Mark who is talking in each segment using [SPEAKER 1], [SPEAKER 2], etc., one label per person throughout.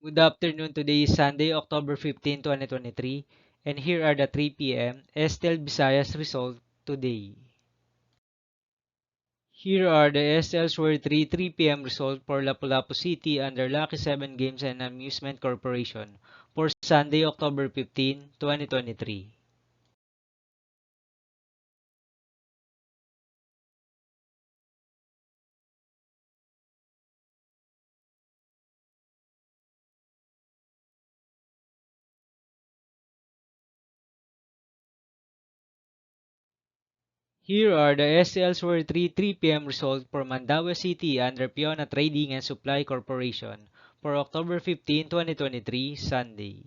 [SPEAKER 1] Good afternoon. Today is Sunday, October 15, 2023, and here are the 3 p.m. Estel Visayas result today. Here are the SL's Word 3 p.m. result for Lapu-Lapu City under Lucky 7 Games and Amusement Corporation for Sunday, October 15, 2023. Here are the SL's Word 3 p.m. result for Mandaue City under Piona Trading and Supply Corporation for October 15, 2023, Sunday.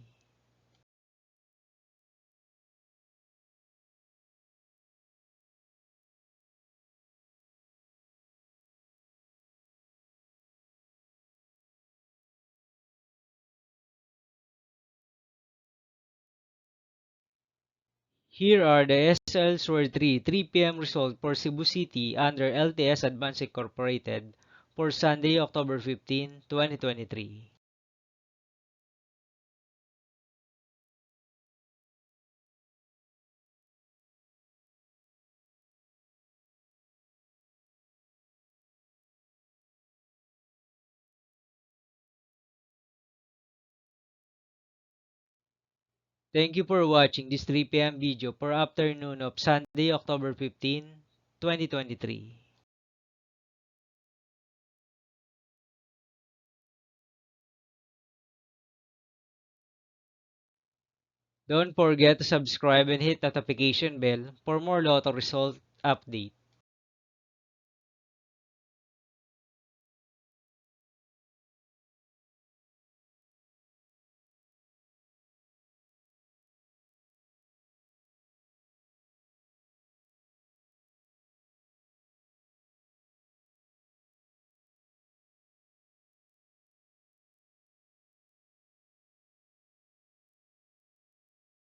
[SPEAKER 1] Here are the SL's Word 3 p.m. result for Cebu City under LTS Advance Incorporated for Sunday, October 15, 2023. Thank you for watching this 3 p.m. video for afternoon of Sunday, October 15, 2023. Don't forget to subscribe and hit notification bell for more lotto result update.